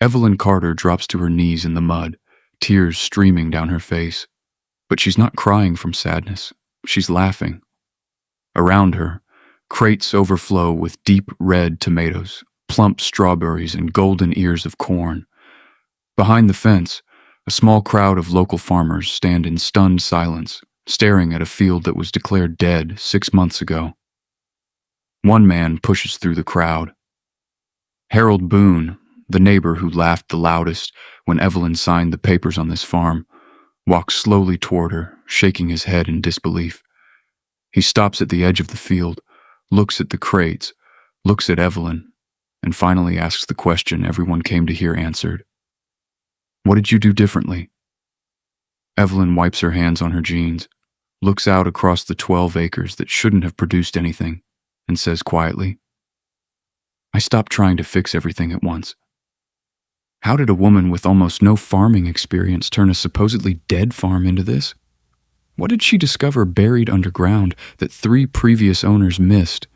Evelyn Carter drops to her knees in the mud, tears streaming down her face. But she's not crying from sadness. She's laughing. Around her, crates overflow with deep red tomatoes, plump strawberries, and golden ears of corn. Behind the fence, a small crowd of local farmers stand in stunned silence, staring at a field that was declared dead 6 months ago. One man pushes through the crowd. Harold Boone, the neighbor who laughed the loudest when Evelyn signed the papers on this farm, walks slowly toward her, shaking his head in disbelief. He stops at the edge of the field, looks at the crates, looks at Evelyn, and finally asks the question everyone came to hear answered. "What did you do differently?" Evelyn wipes her hands on her jeans, looks out across the 12 acres that shouldn't have produced anything, and says quietly, "I stopped trying to fix everything at once." How did a woman with almost no farming experience turn a supposedly dead farm into this? What did she discover buried underground that 3 previous owners missed?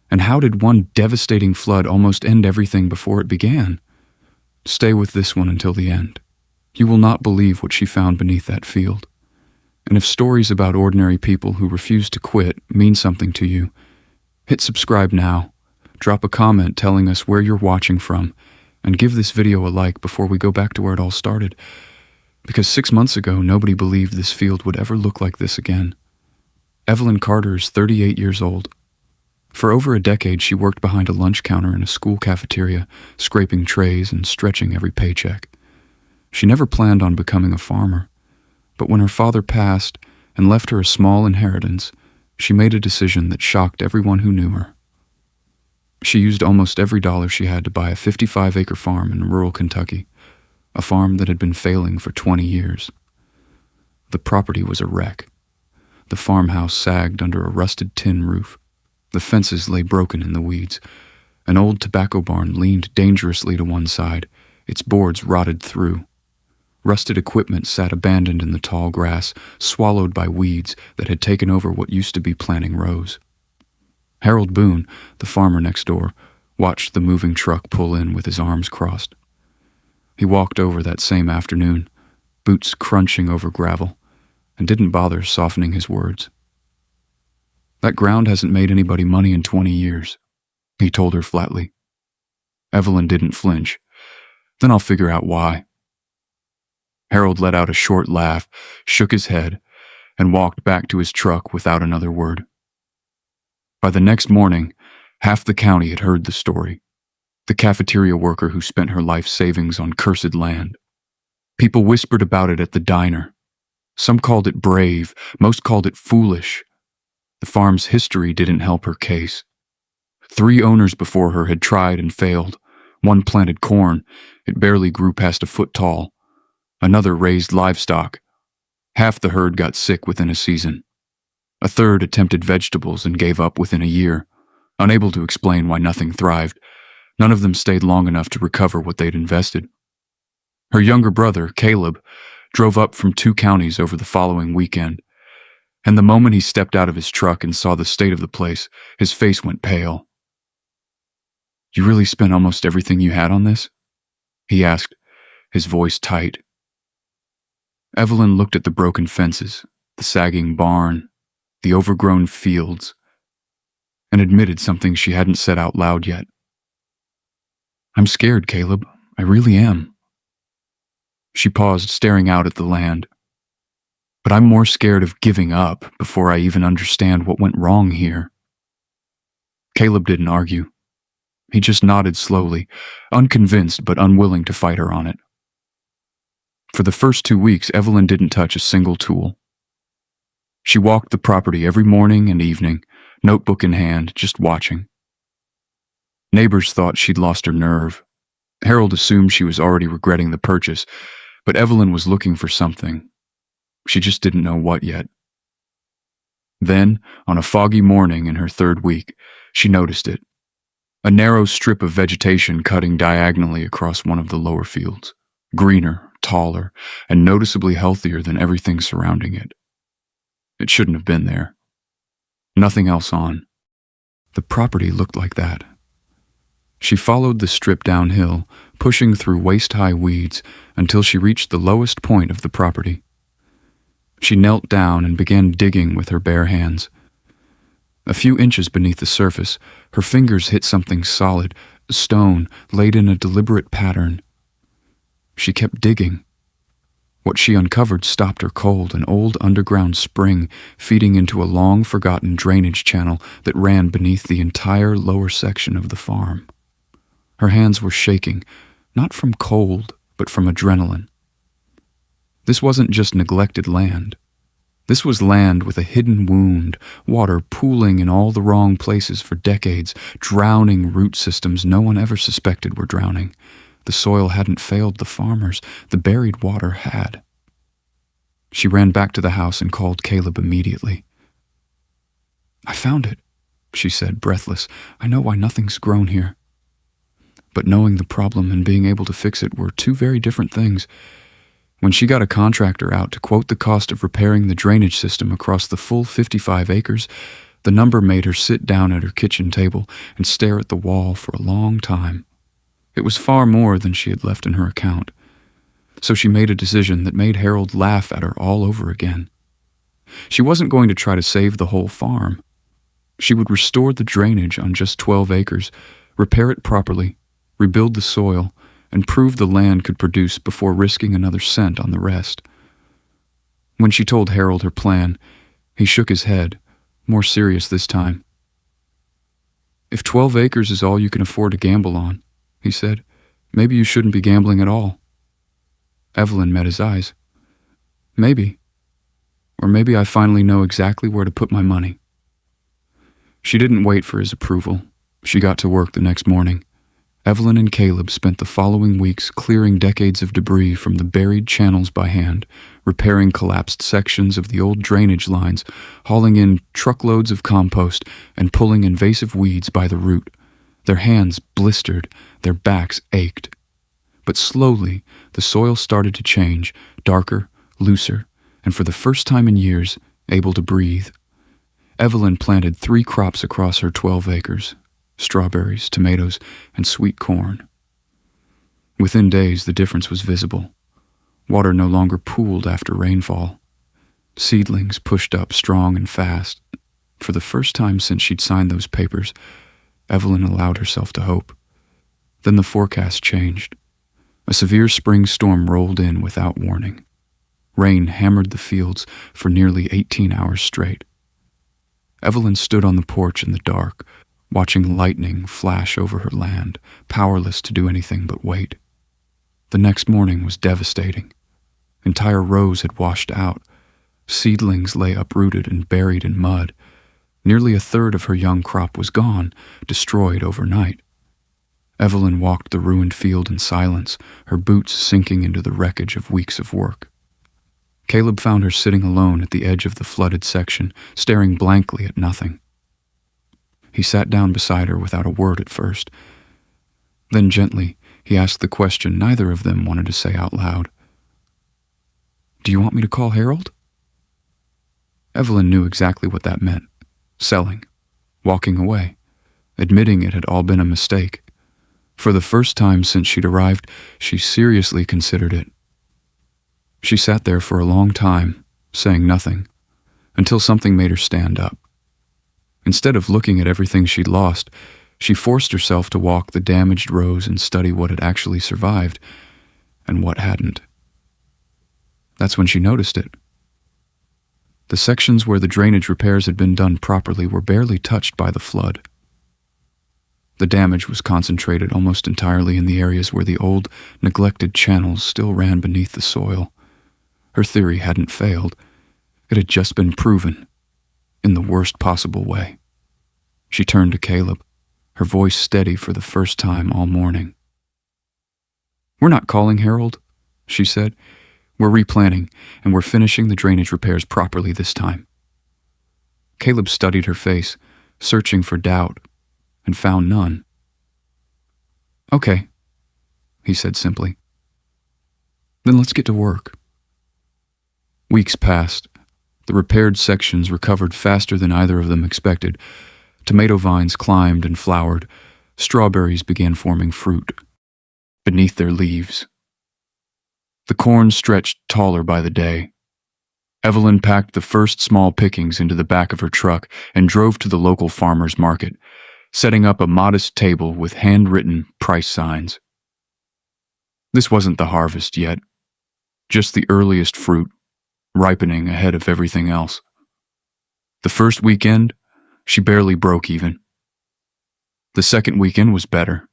And how did one devastating flood almost end everything before it began? Stay with this one until the end. You will not believe what she found beneath that field. And if stories about ordinary people who refuse to quit mean something to you, hit subscribe now, drop a comment telling us where you're watching from, and give this video a like before we go back to where it all started. Because 6 months ago, nobody believed this field would ever look like this again. Evelyn Carter is 38 years old. For over a decade, she worked behind a lunch counter in a school cafeteria, scraping trays and stretching every paycheck. She never planned on becoming a farmer, but when her father passed and left her a small inheritance, she made a decision that shocked everyone who knew her. She used almost every dollar she had to buy a 55-acre farm in rural Kentucky, a farm that had been failing for 20 years. The property was a wreck. The farmhouse sagged under a rusted tin roof. The fences lay broken in the weeds. An old tobacco barn leaned dangerously to one side, its boards rotted through. Rusted equipment sat abandoned in the tall grass, swallowed by weeds that had taken over what used to be planting rows. Harold Boone, the farmer next door, watched the moving truck pull in with his arms crossed. He walked over that same afternoon, boots crunching over gravel, and didn't bother softening his words. "That ground hasn't made anybody money in 20 years, he told her flatly. Evelyn didn't flinch. "Then I'll figure out why." Harold let out a short laugh, shook his head, and walked back to his truck without another word. By the next morning, half the county had heard the story. The cafeteria worker who spent her life savings on cursed land. People whispered about it at the diner. Some called it brave, most called it foolish. The farm's history didn't help her case. 3 owners before her had tried and failed. One planted corn. It barely grew past a foot tall. Another raised livestock. Half the herd got sick within a season. A third attempted vegetables and gave up within a year, unable to explain why nothing thrived. None of them stayed long enough to recover what they'd invested. Her younger brother, Caleb, drove up from 2 counties over the following weekend, and the moment he stepped out of his truck and saw the state of the place, his face went pale. "You really spent almost everything you had on this?" he asked, his voice tight. Evelyn looked at the broken fences, the sagging barn, the overgrown fields, and admitted something she hadn't said out loud yet. "I'm scared, Caleb. I really am." She paused, staring out at the land. "But I'm more scared of giving up before I even understand what went wrong here." Caleb didn't argue. He just nodded slowly, unconvinced but unwilling to fight her on it. For the first 2 weeks, Evelyn didn't touch a single tool. She walked the property every morning and evening, notebook in hand, just watching. Neighbors thought she'd lost her nerve. Harold assumed she was already regretting the purchase, but Evelyn was looking for something. She just didn't know what yet. Then, on a foggy morning in her 3rd week, she noticed it. A narrow strip of vegetation cutting diagonally across one of the lower fields, greener, taller, and noticeably healthier than everything surrounding it. It shouldn't have been there. Nothing else on. The property looked like that. She followed the strip downhill, pushing through waist-high weeds until she reached the lowest point of the property. She knelt down and began digging with her bare hands. A few inches beneath the surface, her fingers hit something solid, stone laid in a deliberate pattern. She kept digging. What she uncovered stopped her cold, an old underground spring feeding into a long-forgotten drainage channel that ran beneath the entire lower section of the farm. Her hands were shaking, not from cold, but from adrenaline. This wasn't just neglected land. This was land with a hidden wound, water pooling in all the wrong places for decades, drowning root systems no one ever suspected were drowning. The soil hadn't failed the farmers. The buried water had. She ran back to the house and called Caleb immediately. "I found it," she said, breathless. "I know why nothing's grown here." But knowing the problem and being able to fix it were two very different things. When she got a contractor out to quote the cost of repairing the drainage system across the full 55 acres, the number made her sit down at her kitchen table and stare at the wall for a long time. It was far more than she had left in her account. So she made a decision that made Harold laugh at her all over again. She wasn't going to try to save the whole farm. She would restore the drainage on just 12 acres, repair it properly, rebuild the soil, and prove the land could produce before risking another cent on the rest. When she told Harold her plan, he shook his head, more serious this time. "If 12 acres is all you can afford to gamble on," he said, "maybe you shouldn't be gambling at all." Evelyn met his eyes. "Maybe. Or maybe I finally know exactly where to put my money." She didn't wait for his approval. She got to work the next morning. Evelyn and Caleb spent the following weeks clearing decades of debris from the buried channels by hand, repairing collapsed sections of the old drainage lines, hauling in truckloads of compost, and pulling invasive weeds by the root. Their hands blistered, their backs ached. But slowly, the soil started to change, darker, looser, and for the first time in years, able to breathe. Evelyn planted 3 crops across her 12 acres. Strawberries, tomatoes, and sweet corn. Within days, the difference was visible. Water no longer pooled after rainfall. Seedlings pushed up strong and fast. For the first time since she'd signed those papers, Evelyn allowed herself to hope. Then the forecast changed. A severe spring storm rolled in without warning. Rain hammered the fields for nearly 18 hours straight. Evelyn stood on the porch in the dark, watching lightning flash over her land, powerless to do anything but wait. The next morning was devastating. Entire rows had washed out. Seedlings lay uprooted and buried in mud. Nearly a third of her young crop was gone, destroyed overnight. Evelyn walked the ruined field in silence, her boots sinking into the wreckage of weeks of work. Caleb found her sitting alone at the edge of the flooded section, staring blankly at nothing. He sat down beside her without a word at first. Then gently, he asked the question neither of them wanted to say out loud. "Do you want me to call Harold?" Evelyn knew exactly what that meant. Selling. Walking away. Admitting it had all been a mistake. For the first time since she'd arrived, she seriously considered it. She sat there for a long time, saying nothing, until something made her stand up. Instead of looking at everything she'd lost, she forced herself to walk the damaged rows and study what had actually survived and what hadn't. That's when she noticed it. The sections where the drainage repairs had been done properly were barely touched by the flood. The damage was concentrated almost entirely in the areas where the old, neglected channels still ran beneath the soil. Her theory hadn't failed. It had just been proven, in the worst possible way. She turned to Caleb, her voice steady for the first time all morning. "We're not calling Harold," she said. "We're replanning, and we're finishing the drainage repairs properly this time." Caleb studied her face, searching for doubt, and found none. "Okay," he said simply. "Then let's get to work." Weeks passed. The repaired sections recovered faster than either of them expected. Tomato vines climbed and flowered. Strawberries began forming fruit beneath their leaves. The corn stretched taller by the day. Evelyn packed the first small pickings into the back of her truck and drove to the local farmer's market, setting up a modest table with handwritten price signs. This wasn't the harvest yet, just the earliest fruit, ripening ahead of everything else. The first weekend, she barely broke even. The second weekend was better.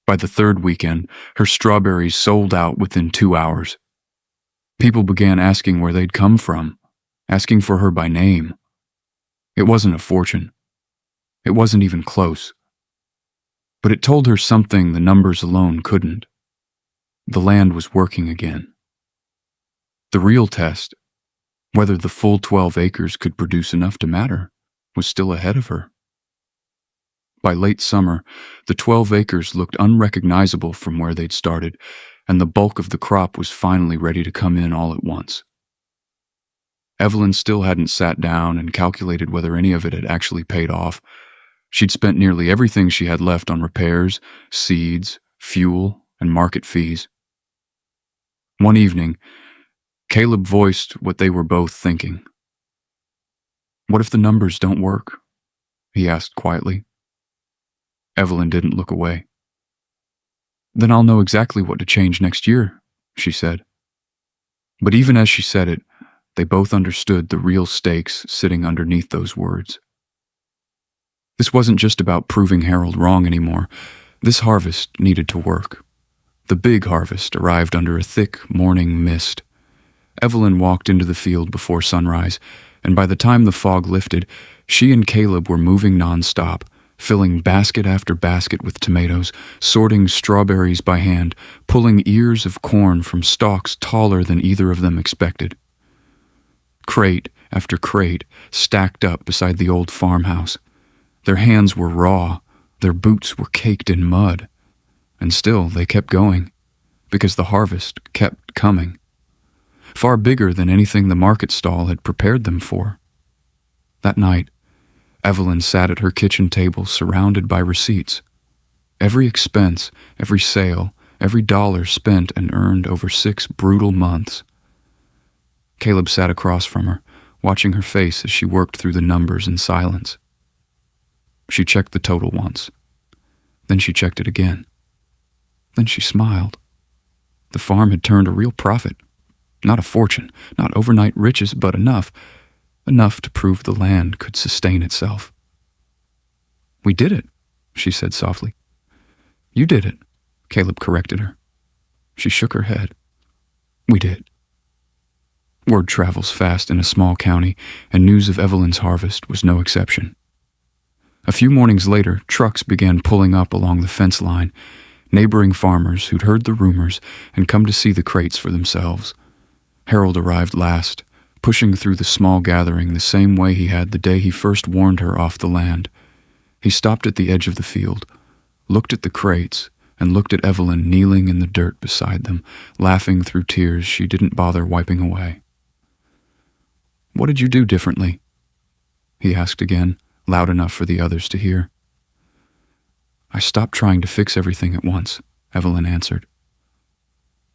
By the third weekend, her strawberries sold out within 2 hours. People began asking where they'd come from, asking for her by name. It wasn't a fortune. It wasn't even close. But it told her something the numbers alone couldn't. The land was working again. The real test, whether the full 12 acres could produce enough to matter, was still ahead of her. By late summer, the 12 acres looked unrecognizable from where they'd started, and the bulk of the crop was finally ready to come in all at once. Evelyn still hadn't sat down and calculated whether any of it had actually paid off. She'd spent nearly everything she had left on repairs, seeds, fuel, and market fees. One evening, Caleb voiced what they were both thinking. "What if the numbers don't work?" he asked quietly. Evelyn didn't look away. "Then I'll know exactly what to change next year," she said. But even as she said it, they both understood the real stakes sitting underneath those words. This wasn't just about proving Harold wrong anymore. This harvest needed to work. The big harvest arrived under a thick morning mist. Evelyn walked into the field before sunrise, and by the time the fog lifted, she and Caleb were moving nonstop, filling basket after basket with tomatoes, sorting strawberries by hand, pulling ears of corn from stalks taller than either of them expected. Crate after crate stacked up beside the old farmhouse. Their hands were raw, their boots were caked in mud, and still they kept going, because the harvest kept coming. Far bigger than anything the market stall had prepared them for. That night, Evelyn sat at her kitchen table surrounded by receipts. Every expense, every sale, every dollar spent and earned over 6 brutal months. Caleb sat across from her, watching her face as she worked through the numbers in silence. She checked the total once. Then she checked it again. Then she smiled. The farm had turned a real profit. Not a fortune, not overnight riches, but enough to prove the land could sustain itself. "We did it," she said softly. "You did it," Caleb corrected her. She shook her head. "We did." Word travels fast in a small county, and news of Evelyn's harvest was no exception. A few mornings later, trucks began pulling up along the fence line, neighboring farmers who'd heard the rumors and come to see the crates for themselves. Harold arrived last, pushing through the small gathering the same way he had the day he first warned her off the land. He stopped at the edge of the field, looked at the crates, and looked at Evelyn kneeling in the dirt beside them, laughing through tears she didn't bother wiping away. "What did you do differently?" he asked again, loud enough for the others to hear. "I stopped trying to fix everything at once," Evelyn answered.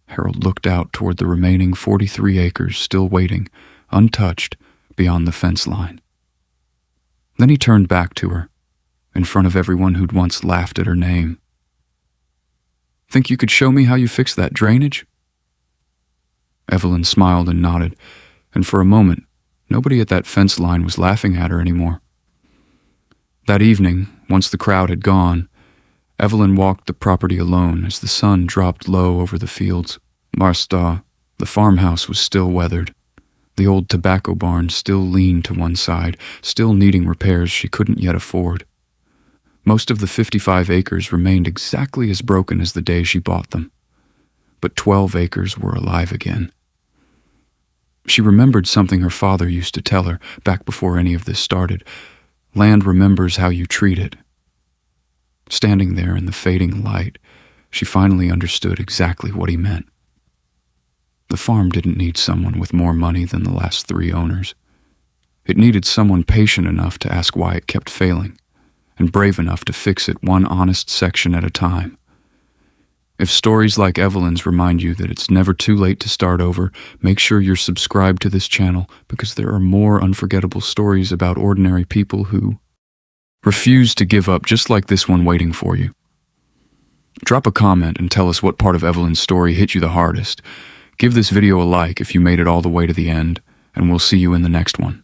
Harold looked out toward the remaining 43 acres still waiting, untouched, beyond the fence line. Then he turned back to her, in front of everyone who'd once laughed at her name. "Think you could show me how you fixed that drainage?" Evelyn smiled and nodded, and for a moment, nobody at that fence line was laughing at her anymore. That evening, once the crowd had gone, Evelyn walked the property alone as the sun dropped low over the fields. Marstah, the farmhouse, was still weathered. The old tobacco barn still leaned to one side, still needing repairs she couldn't yet afford. Most of the 55 acres remained exactly as broken as the day she bought them, but 12 acres were alive again. She remembered something her father used to tell her back before any of this started. Land remembers how you treat it. Standing there in the fading light, she finally understood exactly what he meant. The farm didn't need someone with more money than the last 3 owners. It needed someone patient enough to ask why it kept failing, and brave enough to fix it one honest section at a time. If stories like Evelyn's remind you that it's never too late to start over, make sure you're subscribed to this channel because there are more unforgettable stories about ordinary people who refuse to give up, just like this one waiting for you. Drop a comment and tell us what part of Evelyn's story hit you the hardest. Give this video a like if you made it all the way to the end, and we'll see you in the next one.